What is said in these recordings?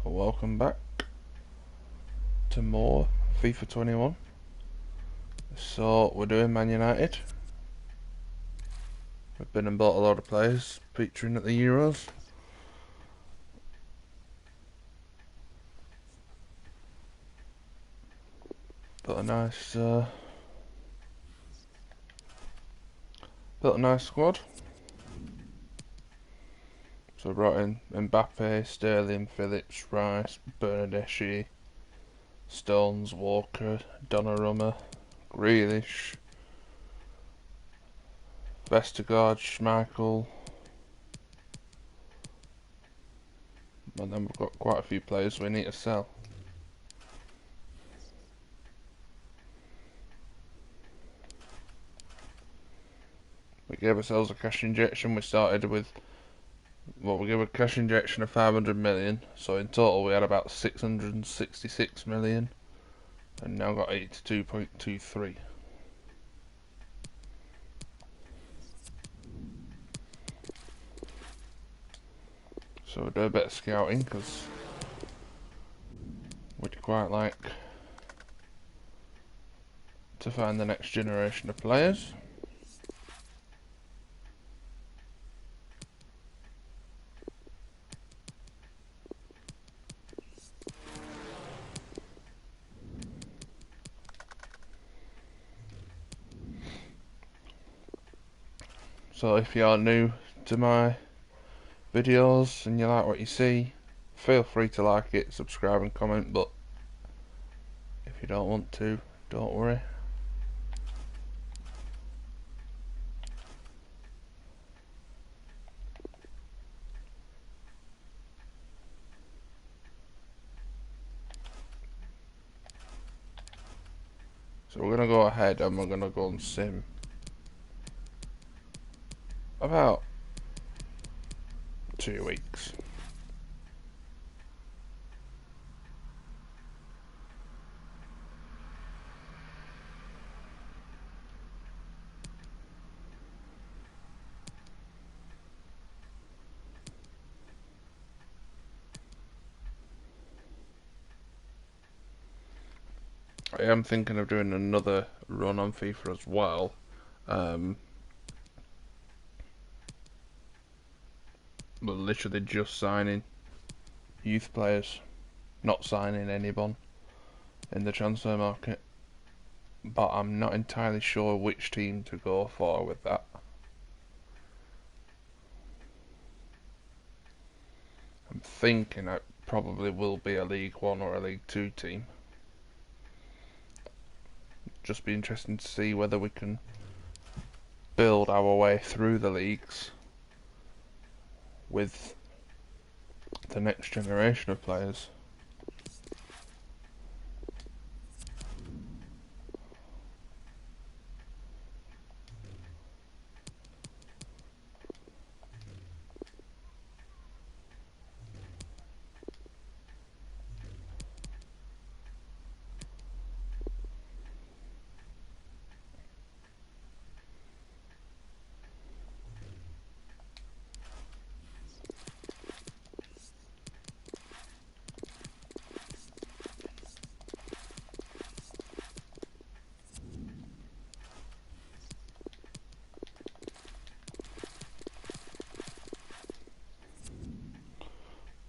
Welcome back to more FIFA 21. So we're doing Man United. We've been and bought a lot of players featuring at the Euros. Built a nice squad. So we brought in Mbappe, Sterling, Phillips, Rice, BeanoDeano94's, Stones, Walker, Donnarumma, Grealish, Vestergaard, Schmeichel, and then we've got quite a few players we need to sell. We gave ourselves a cash injection. We started with, we gave a cash injection of 500 million, so in total we had about 666 million, and now got 82.23. So we'll do a bit of scouting because we'd quite like to find the next generation of players. So if you are new to my videos and you like what you see, feel free to like it, subscribe and comment, but if you don't want to, don't worry. So we're going to go ahead and we're going to go and sim about 2 weeks. I am thinking of doing another run on FIFA as well. We're literally just signing youth players, not signing anyone in the transfer market, but I'm not entirely sure which team to go for with that. I'm thinking it probably will be a League 1 or a League 2 team. Just be interesting to see whether we can build our way through the leagues with the next generation of players.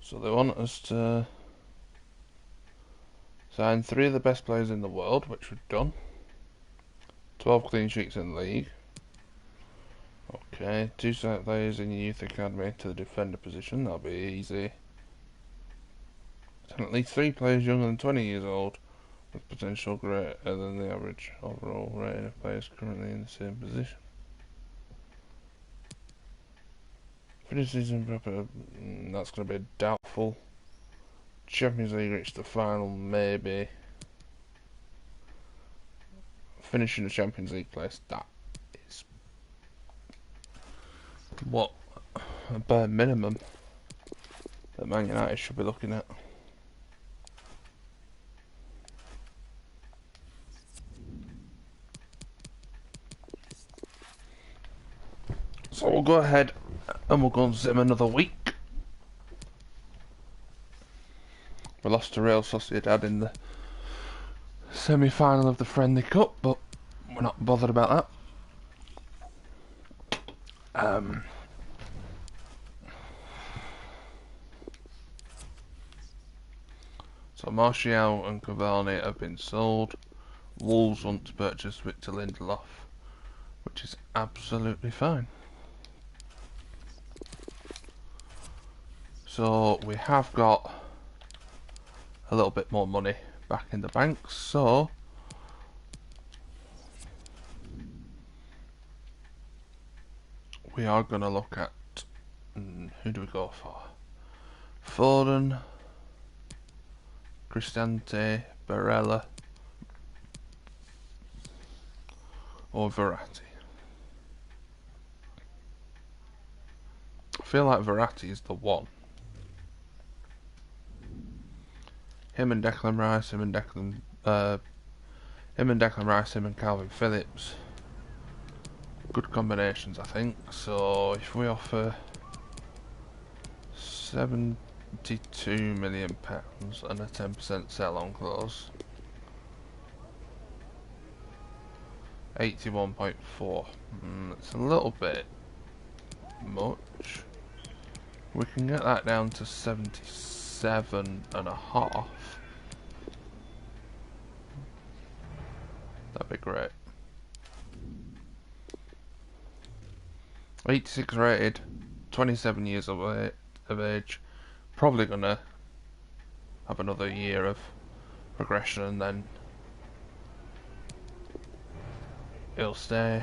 So they want us to sign 3 of the best players in the world, which we've done. 12 clean sheets in the league. Okay, 2 select players in your youth academy to the defender position, that'll be easy. And at least 3 players younger than 20 years old with potential greater than the average overall rating of players currently in the same position. Finish season proper, that's going to be doubtful. Champions League reach the final, maybe. Finishing the Champions League place, that is what a bare minimum that Man United should be looking at. So we'll go ahead and we'll go and sim another week. We lost to Real Sociedad in the semi-final of the Friendly Cup, but we're not bothered about that. So Martial and Cavani have been sold. Wolves want to purchase Victor Lindelof, which is absolutely fine. So we have got a little bit more money back in the bank, so we are going to look at who do we go for? Foden, Cristante, Barella or Verratti. I feel like Verratti is the one. Him and Declan Rice, him and Calvin Phillips. Good combinations, I think. So if we offer £72 million and a 10% sell on close, 81.4. It's a little bit much. We can get that down to 77.5. That'd be great. 86 rated, 27 years of age. Probably gonna have another year of progression and then he'll stay.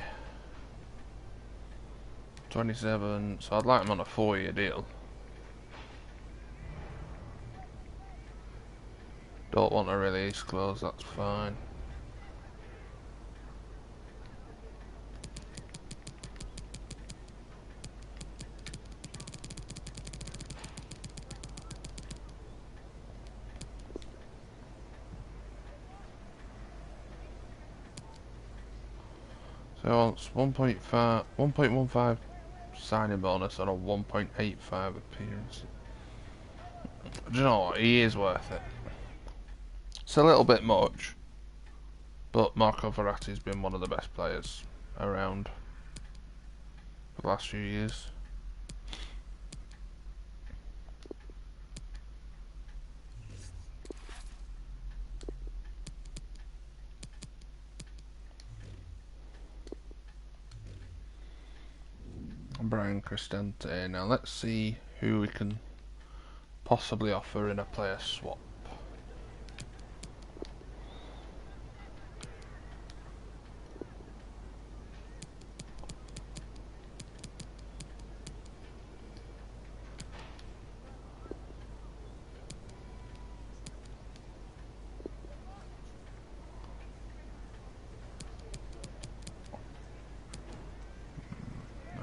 27, so I'd like him on a 4-year deal. Don't want a release clause, that's fine. So I want 1.15 signing bonus on a 1.85 appearance. Do you know what? He is worth it. It's a little bit much, but Marco Verratti's been one of the best players around for the last few years. Brian Cristante. Now let's see who we can possibly offer in a player swap.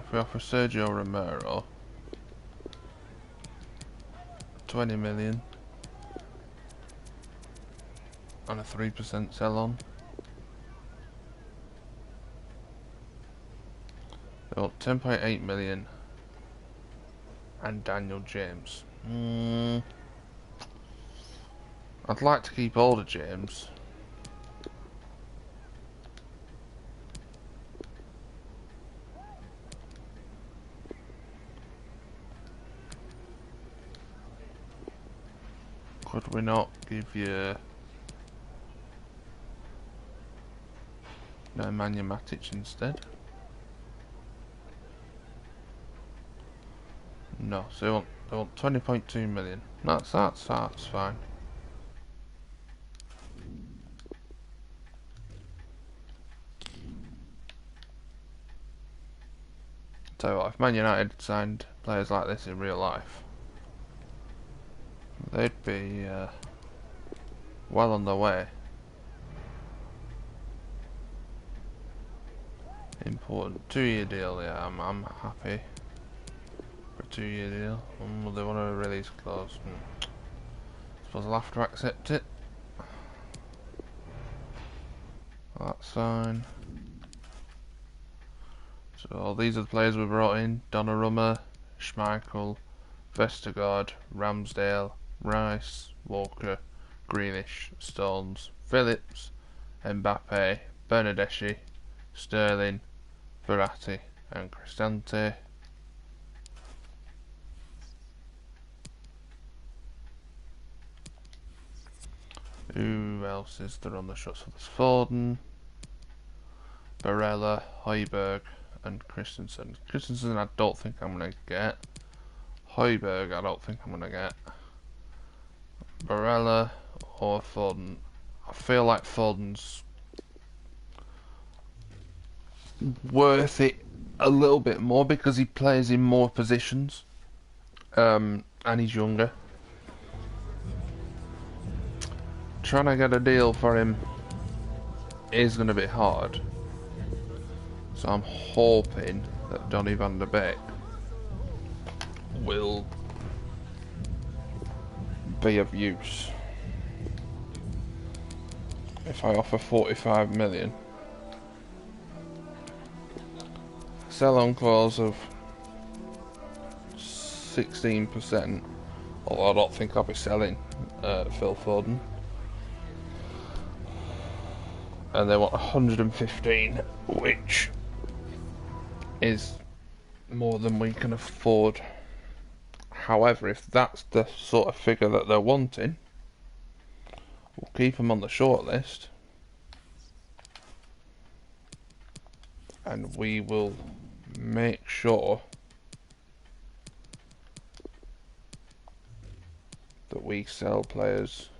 If we offer Sergio Romero 20 million and a 3% sell on, they want 10.8 million and Daniel James. I'd like to keep all the James. Could we not give you Nemanja Matic instead? No, so they want 20.2 million. That's fine. Tell you what, if Man United signed players like this in real life, they'd be well on their way. Important 2-year deal. Yeah, I'm happy for a 2-year deal. They want a release clause. Suppose I'll have to accept it. That's fine. So these are the players we brought in: Donnarumma, Schmeichel, Vestergaard, Ramsdale, Rice, Walker, Grealish, Stones, Phillips, Mbappe, Bernardeschi, Sterling, Verratti and Cristante. Who else is there on the shot? So there's Foden, Barella, Højbjerg and Christensen. Christensen I don't think I'm going to get. Højbjerg I don't think I'm going to get. Barella or Foden. I feel like Foden's worth it a little bit more because he plays in more positions, and he's younger. Trying to get a deal for him is going to be hard, so I'm hoping that Donny van der Beek will be of use. If I offer 45 million, sell on clause of 16%, although I don't think I'll be selling Phil Foden. And they want 115, which is more than we can afford. However, if that's the sort of figure that they're wanting, we'll keep them on the short list, and we will make sure that we sell players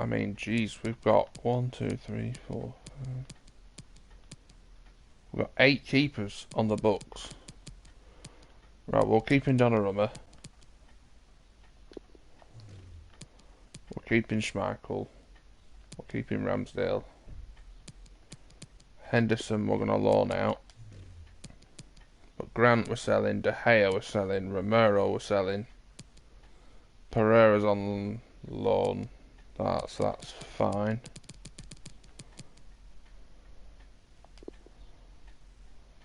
I mean, geez, we've got 1, 2, 3, 4, 5. We've got 8 keepers on the books. Right, we're keeping Donnarumma. We're keeping Schmeichel. We're keeping Ramsdale. Henderson we're going to loan out. But Grant we're selling. De Gea we're selling. Romero we're selling. Pereira's on loan. That's fine.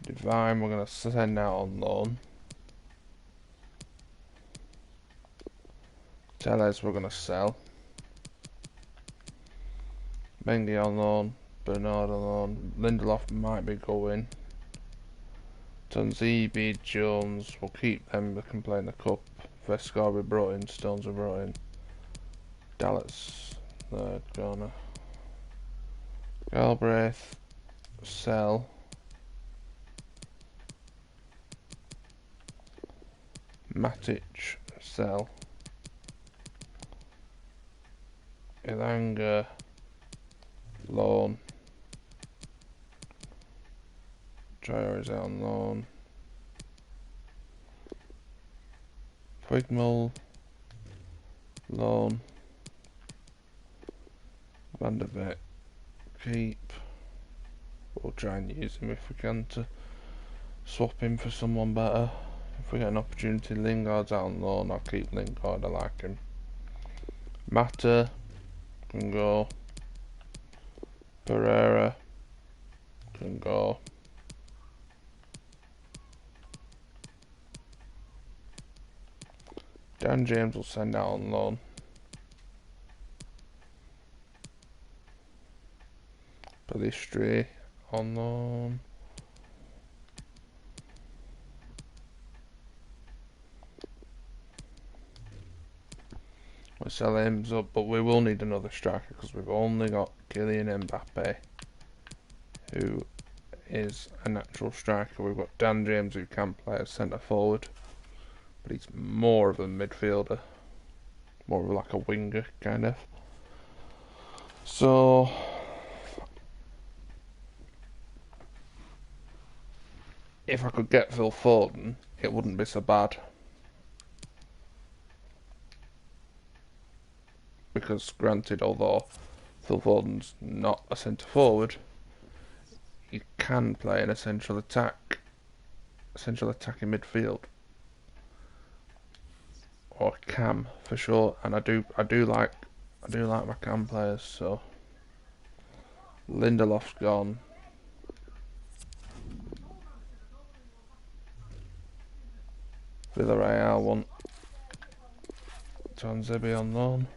Divine we're going to send out on loan. Tellez we're going to sell. Mengi on loan. Bernard on loan. Lindelof might be going. Tonzibi, Jones, we'll keep them, they can play in the cup. Vescar we brought in, Stones we brought in. Dallas, third corner. Galbraith, sell. Matic, sell. Ilanga, loan. Traore is out on loan. Quigmall, loan. Van der Beek, keep. We'll try and use him if we can to swap him for someone better. If we get an opportunity, Lingard's out on loan, I'll keep Lingard, I like him. Mata can go. Pereira can go. Dan James will send out on loan. Pelistri on loan. We'll sell him up, but we will need another striker because we've only got Kylian Mbappe, who is a natural striker. We've got Dan James, who can play as centre forward, but he's more of a midfielder, more of like a winger kind of. So if I could get Phil Foden, it wouldn't be so bad. Because granted, although Phil Foden's not a centre forward, he can play in a central attacking midfield, or cam for sure. And I do like my cam players. So Lindelof's gone. Villarreal want Tanzebi on loan.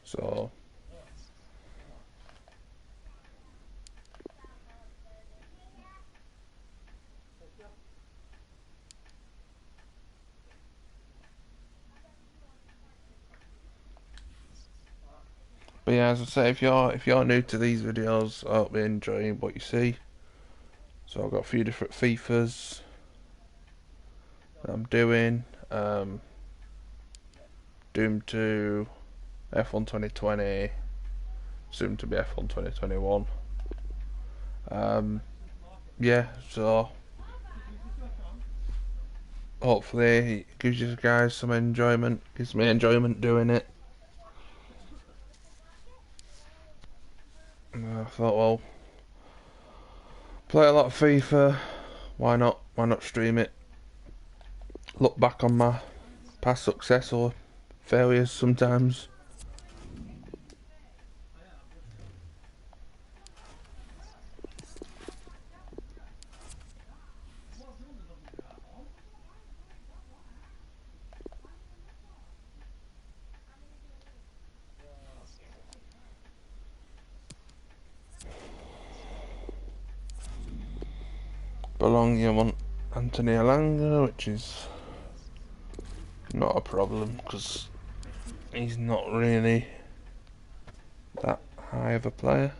So but yeah, as I say, if you're new to these videos, I hope you enjoy what you see. So I've got a few different FIFAs that I'm doing. Doom 2, F1 2020, soon to be F1 2021. Yeah, so hopefully it gives you guys some enjoyment. Gives me enjoyment doing it. And I thought, well, play a lot of FIFA. Why not? Why not stream it? Look back on my past success or failures sometimes. Belong you want Anthony Elanga, which is not a problem because he's not really that high of a player.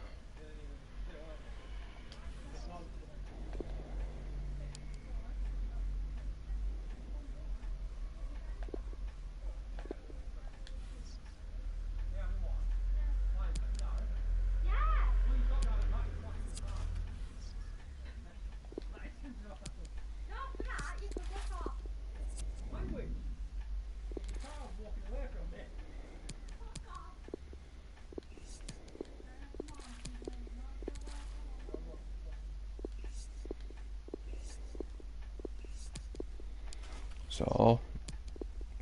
So,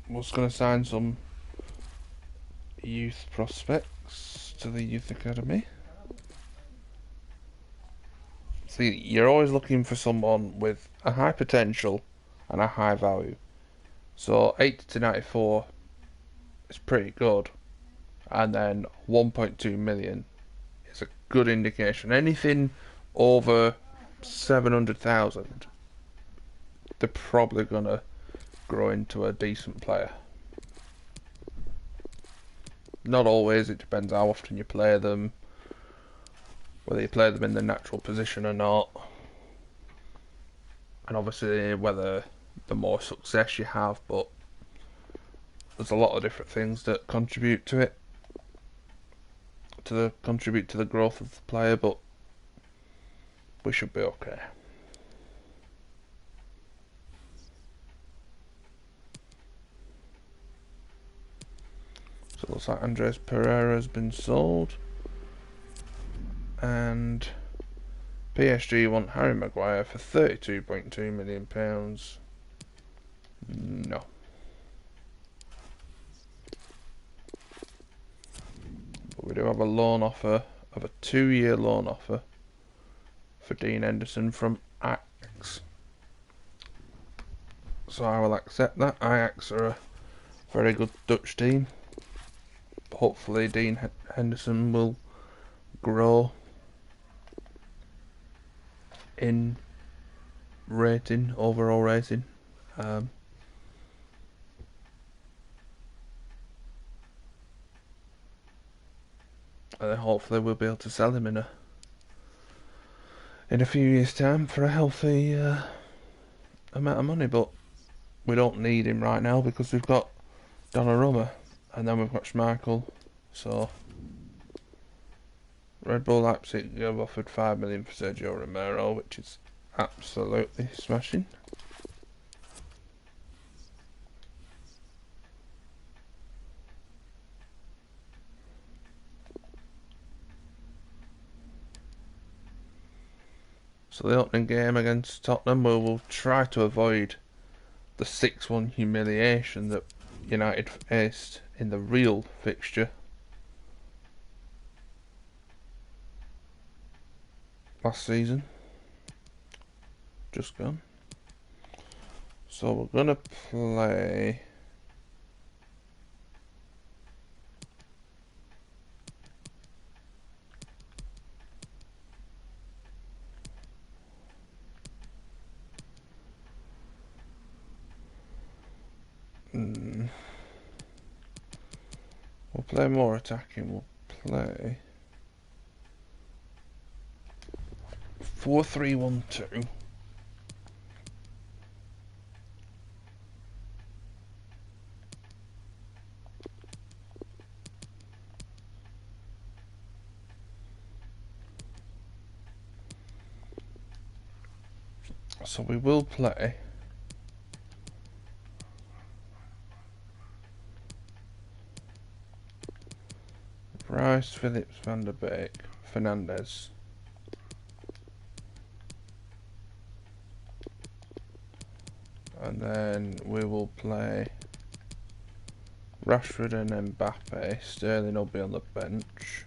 I was going to sign some youth prospects to the youth academy. See, you're always looking for someone with a high potential and a high value. So 80 to 94 is pretty good, and then 1.2 million is a good indication. Anything over 700,000, they're probably gonna grow into a decent player. Not always, it depends how often you play them, whether you play them in the natural position or not, and obviously whether the more success you have, but there's a lot of different things that contribute to it, contribute to the growth of the player, but we should be okay. So it looks like Andres Pereira has been sold, and PSG want Harry Maguire for £32.2 million. No. But we do have a loan offer of a 2-year loan offer for Dean Henderson from Ajax. So I will accept that. Ajax are a very good Dutch team. Hopefully Dean Henderson will grow in rating, overall rating. And then hopefully we'll be able to sell him in a few years' time for a healthy amount of money. But we don't need him right now because we've got Donnarumma and then we've got Schmeichel. So Red Bull Leipzig have offered 5 million for Sergio Romero, which is absolutely smashing. So the opening game against Tottenham, we will try to avoid the 6-1 humiliation that United faced in the real fixture last season. Just gone. So we're gonna play we'll play more attacking. We'll play 4-3-1-2. So we will play Rice, Phillips, Van der Beek, Fernandes. And then we will play Rashford and Mbappe. Sterling will be on the bench.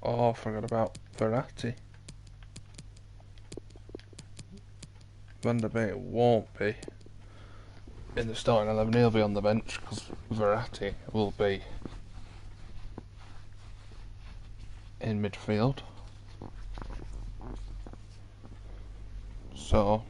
Oh, I forgot about Verratti. Van der Beek won't be in the starting 11. He'll be on the bench because Verratti will be in midfield. So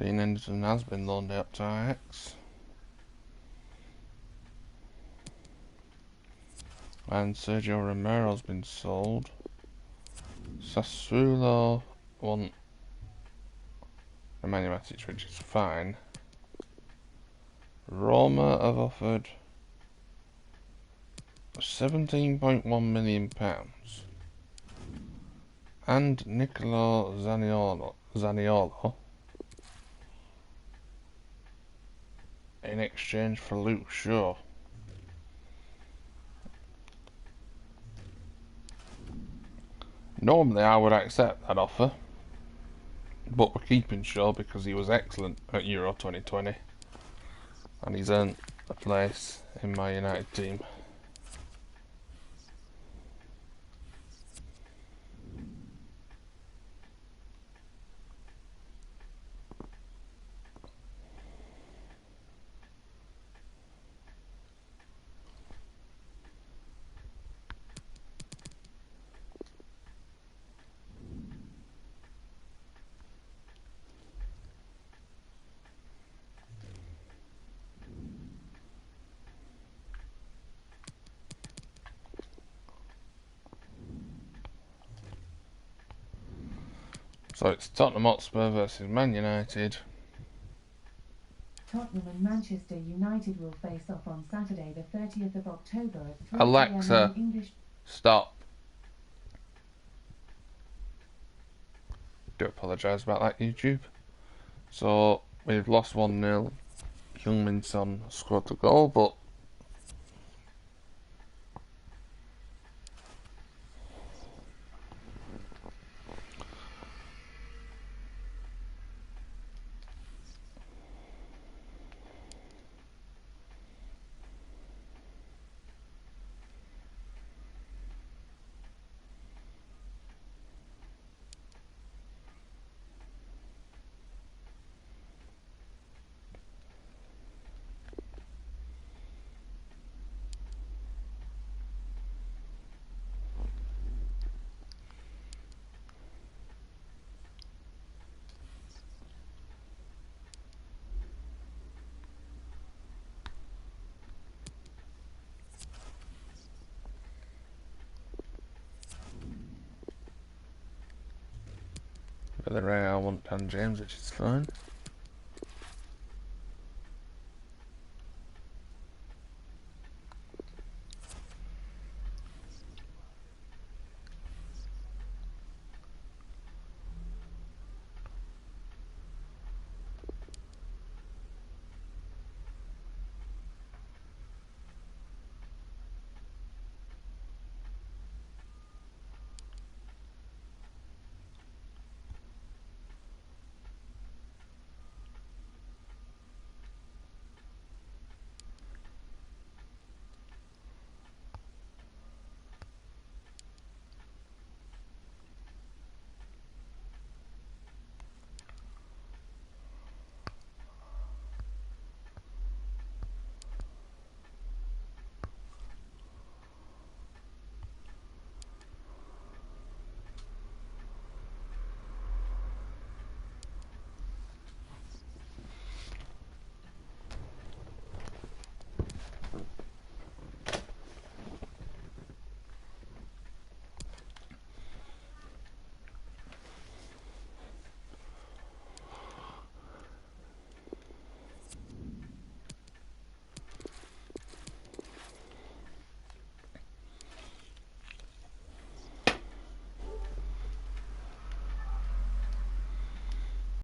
Dean Henderson has been loaned out to Ajax. And Sergio Romero's been sold. Sassuolo want Nemanja Matic, which is fine. Roma have offered £17.1 million and Nicolo Zaniolo in exchange for Luke Shaw. Normally I would accept that offer, but we're keeping Shaw because he was excellent at Euro 2020 and he's earned a place in my United team. So it's Tottenham Hotspur versus Man United. Tottenham and Manchester United will face off on Saturday the 30th of October at 3 Alexa, p.m. English. Stop. Do apologise about that, YouTube. So we've lost 1-0. Heung-min Son scored the goal, but For the Ray, I want Dan James, which is fine.